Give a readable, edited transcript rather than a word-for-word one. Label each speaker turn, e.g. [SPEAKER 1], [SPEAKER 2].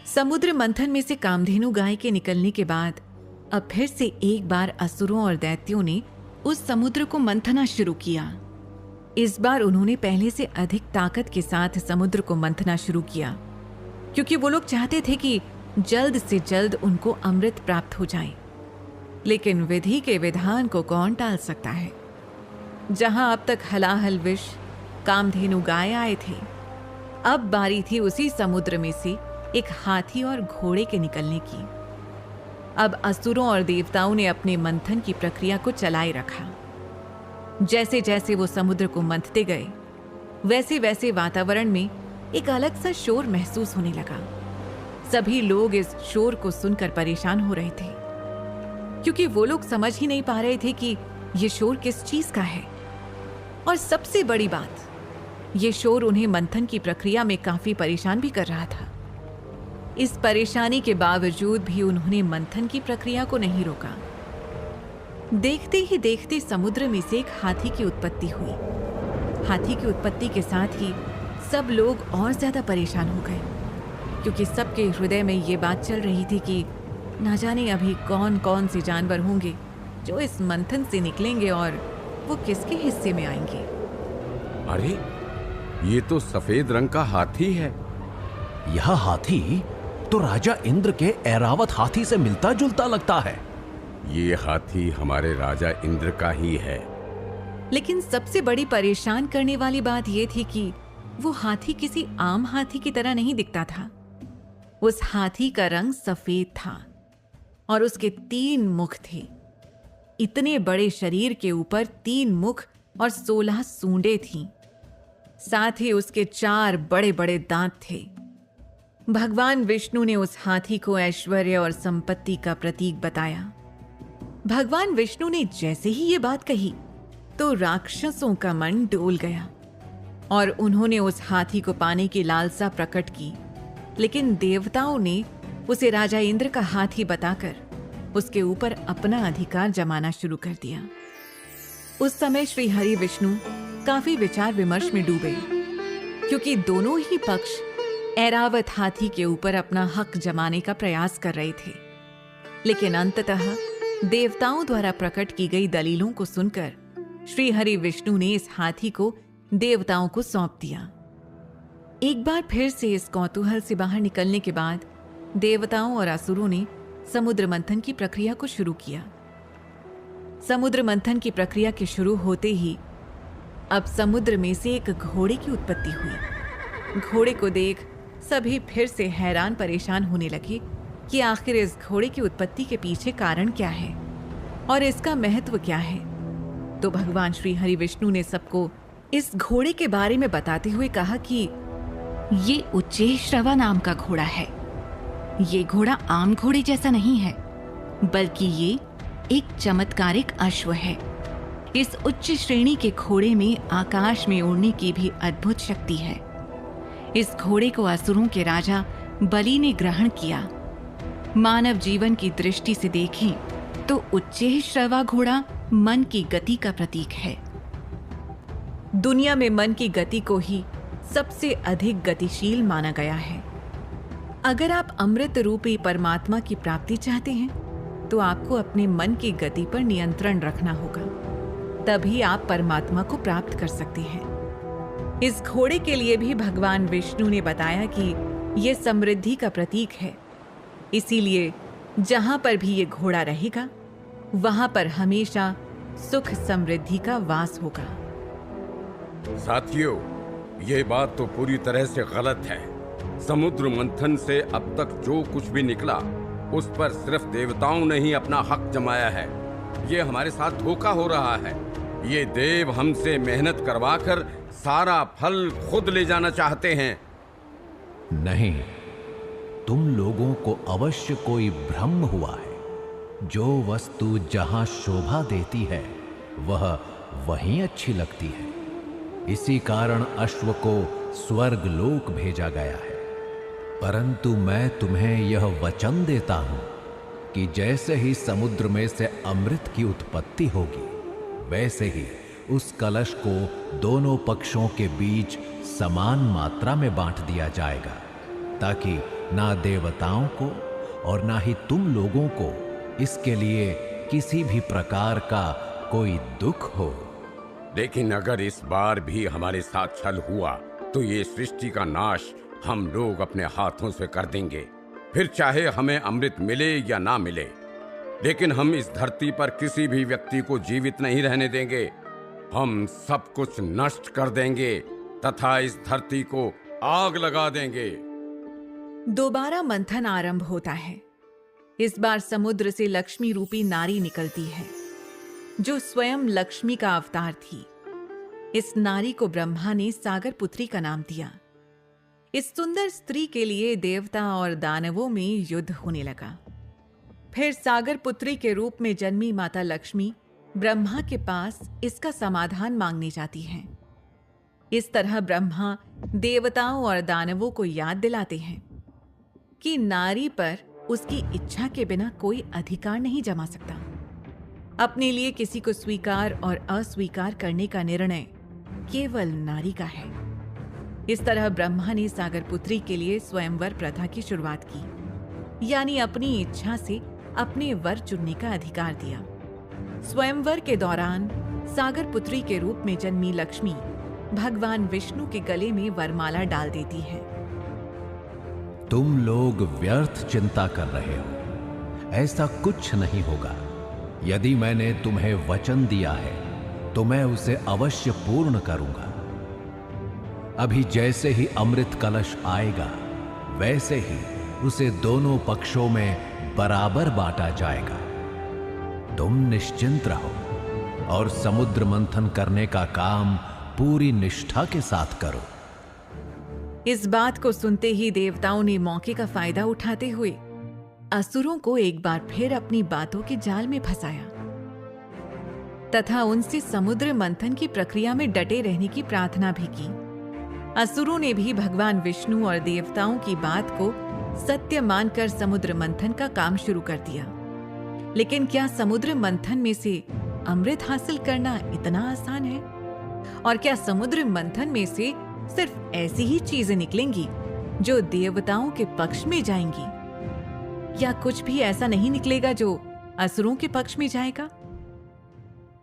[SPEAKER 1] समुद्र मंथन में से कामधेनु गाय के निकलने के बाद अब फिर से एक बार असुरों और दैत्यों ने उस समुद्र को मंथना शुरू किया। इस बार उन्होंने पहले से अधिक ताकत के साथ समुद्र को मंथना शुरू किया, क्योंकि वो लोग चाहते थे कि जल्द से जल्द उनको अमृत प्राप्त हो जाए। लेकिन विधि के विधान को कौन टाल सकता है। जहां अब तक हलाहल विष कामधेनु गाय आए थे, अब बारी थी उसी समुद्र में से एक हाथी और घोड़े के निकलने की। अब असुरों और देवताओं ने अपने मंथन की प्रक्रिया को चलाए रखा। जैसे जैसे वो समुद्र को मंथते गए, वैसे वैसे वातावरण में एक अलग सा शोर महसूस होने लगा। सभी लोग इस शोर को सुनकर परेशान हो रहे थे, क्योंकि वो लोग समझ ही नहीं पा रहे थे कि ये शोर किस चीज का है। और सबसे बड़ी बात, ये शोर उन्हें मंथन की प्रक्रिया में काफी परेशान भी कर रहा था। इस परेशानी के बावजूद भी उन्होंने मंथन की प्रक्रिया को नहीं रोका। देखते ही देखते समुद्र में से एक हाथी की उत्पत्ति हुई। हाथी की उत्पत्ति के साथ ही सब लोग और ज्यादा परेशान हो गए, क्योंकि सबके हृदय में ये बात चल रही थी कि ना जाने अभी कौन कौन से जानवर होंगे जो इस मंथन से निकलेंगे और वो किसके हिस्से में आएंगे।
[SPEAKER 2] अरे, ये तो सफेद रंग का हाथी है।
[SPEAKER 3] यह हाथी तो राजा इंद्र के ऐरावत हाथी से मिलता जुलता लगता है।
[SPEAKER 2] ये हाथी हमारे राजा इंद्र का ही है।
[SPEAKER 1] लेकिन सबसे बड़ी परेशान करने वाली बात यह थी कि वो हाथी किसी आम हाथी की तरह नहीं दिखता था। उस हाथी का रंग सफेद था और उसके 3 मुख थे। इतने बड़े शरीर के ऊपर 3 मुख और 16 सूंडें थीं। साथ ही उसके 4 बड़े बड़े दांत थे। भगवान विष्णु ने उस हाथी को ऐश्वर्य और संपत्ति का प्रतीक बताया। भगवान विष्णु ने जैसे ही ये बात कही तो राक्षसों का मन डोल गया और उन्होंने उस हाथी को पाने की लालसा प्रकट की। लेकिन देवताओं ने उसे राजा इंद्र का हाथी बताकर उसके ऊपर अपना अधिकार जमाना शुरू कर दिया। उस समय श्री हरि विष्णु काफी विचार विमर्श में डूबे, क्योंकि दोनों ही पक्ष ऐरावत हाथी के ऊपर अपना हक जमाने का प्रयास कर रहे थे। लेकिन अंततः देवताओं द्वारा प्रकट की गई दलीलों को सुनकर श्री हरि विष्णु ने इस हाथी को देवताओं को सौंप दिया। एक बार फिर से इस कौतूहल से बाहर निकलने के बाद देवताओं और असुरों ने समुद्र मंथन की प्रक्रिया को शुरू किया। समुद्र मंथन की प्रक्रिया के शुरू होते ही अब समुद्र में से एक घोड़े की उत्पत्ति हुई। घोड़े को देख सभी फिर से हैरान परेशान होने लगे कि आखिर इस घोड़े की उत्पत्ति के पीछे कारण क्या है और इसका महत्व क्या है। तो भगवान श्री हरि विष्णु ने सबको इस घोड़े के बारे में बताते हुए कहा कि ये उच्चैःश्रवा नाम का घोड़ा है। ये घोड़ा आम घोड़े जैसा नहीं है, बल्कि ये एक चमत्कारिक अश्व है। इस उच्च श्रेणी के घोड़े में आकाश में उड़ने की भी अद्भुत शक्ति है। इस घोड़े को असुरों के राजा बलि ने ग्रहण किया। मानव जीवन की दृष्टि से देखें तो उच्चैःश्रवा घोड़ा मन की गति का प्रतीक है। दुनिया में मन की गति को ही सबसे अधिक गतिशील माना गया है। अगर आप अमृत रूपी परमात्मा की प्राप्ति चाहते हैं तो आपको अपने मन की गति पर नियंत्रण रखना होगा, तभी आप परमात्मा को प्राप्त कर सकते हैं। इस घोड़े के लिए भी भगवान विष्णु ने बताया कि यह समृद्धि का प्रतीक है, इसीलिए जहां पर भी ये घोड़ा रहेगा वहां पर हमेशा सुख समृद्धि का वास होगा।
[SPEAKER 2] साथियों, ये बात तो पूरी तरह से गलत है। समुद्र मंथन से अब तक जो कुछ भी निकला उस पर सिर्फ देवताओं ने ही अपना हक जमाया है। ये हमारे साथ धोखा हो रहा है। ये देव हमसे मेहनत करवाकर सारा फल खुद ले जाना चाहते हैं।
[SPEAKER 3] नहीं, तुम लोगों को अवश्य कोई भ्रम हुआ है। जो वस्तु जहां शोभा देती है वह वहीं अच्छी लगती है। इसी कारण अश्व को स्वर्ग लोक भेजा गया है। परंतु मैं तुम्हें यह वचन देता हूं कि जैसे ही समुद्र में से अमृत की उत्पत्ति होगी, वैसे ही उस कलश को दोनों पक्षों के बीच समान मात्रा में बांट दिया जाएगा, ताकि ना देवताओं को और ना ही तुम लोगों को इसके लिए किसी भी प्रकार का कोई दुख हो।
[SPEAKER 2] लेकिन अगर इस बार भी हमारे साथ छल हुआ तो ये सृष्टि का नाश हम लोग अपने हाथों से कर देंगे। फिर चाहे हमें अमृत मिले या ना मिले, लेकिन हम इस धरती पर किसी भी व्यक्ति को जीवित नहीं रहने देंगे। हम सब कुछ नष्ट कर देंगे तथा इस धरती को आग लगा देंगे।
[SPEAKER 1] दोबारा मंथन आरंभ होता है। इस बार समुद्र से लक्ष्मी रूपी नारी निकलती है, जो स्वयं लक्ष्मी का अवतार थी। इस नारी को ब्रह्मा ने सागर पुत्री का नाम दिया। इस सुंदर स्त्री के लिए देवता और दानवों में युद्ध होने लगा। फिर सागर पुत्री के रूप में जन्मी माता लक्ष्मी ब्रह्मा के पास इसका समाधान मांगने जाती हैं। इस तरह ब्रह्मा देवताओं और दानवों को याद दिलाते हैं कि नारी पर उसकी इच्छा के बिना कोई अधिकार नहीं जमा सकता। अपने लिए किसी को स्वीकार और अस्वीकार करने का निर्णय केवल नारी का है। इस तरह ब्रह्मा ने सागर पुत्री के लिए स्वयंवर प्रथा की शुरुआत की, यानी अपनी इच्छा से अपने वर चुनने का अधिकार दिया। स्वयंवर के दौरान सागर पुत्री के रूप में जन्मी लक्ष्मी भगवान विष्णु के गले में वरमाला डाल देती है।
[SPEAKER 3] तुम लोग व्यर्थ चिंता कर रहे हो, ऐसा कुछ नहीं होगा। यदि मैंने तुम्हें वचन दिया है तो मैं उसे अवश्य पूर्ण करूंगा। अभी जैसे ही अमृत कलश आएगा वैसे ही उसे दोनों पक्षों में बराबर बांटा जाएगा। तुम निश्चिंत रहो और समुद्र मंथन करने का काम पूरी निष्ठा के साथ करो।
[SPEAKER 1] इस बात को सुनते ही देवताओं ने मौके का फायदा उठाते हुए असुरों को एक बार फिर अपनी बातों के जाल में फंसाया तथा उनसे समुद्र मंथन की प्रक्रिया में डटे रहने की प्रार्थना भी की। असुरों ने भी भगवान विष्णु और देवताओं की बात को सत्य मानकर समुद्र मंथन का काम शुरू कर दिया। लेकिन क्या समुद्र मंथन में से अमृत हासिल करना इतना आसान है? और क्या समुद्र मंथन में से सिर्फ ऐसी ही चीजें निकलेंगी जो देवताओं के पक्ष में जाएंगी, या कुछ भी ऐसा नहीं निकलेगा जो असुरों के पक्ष में जाएगा?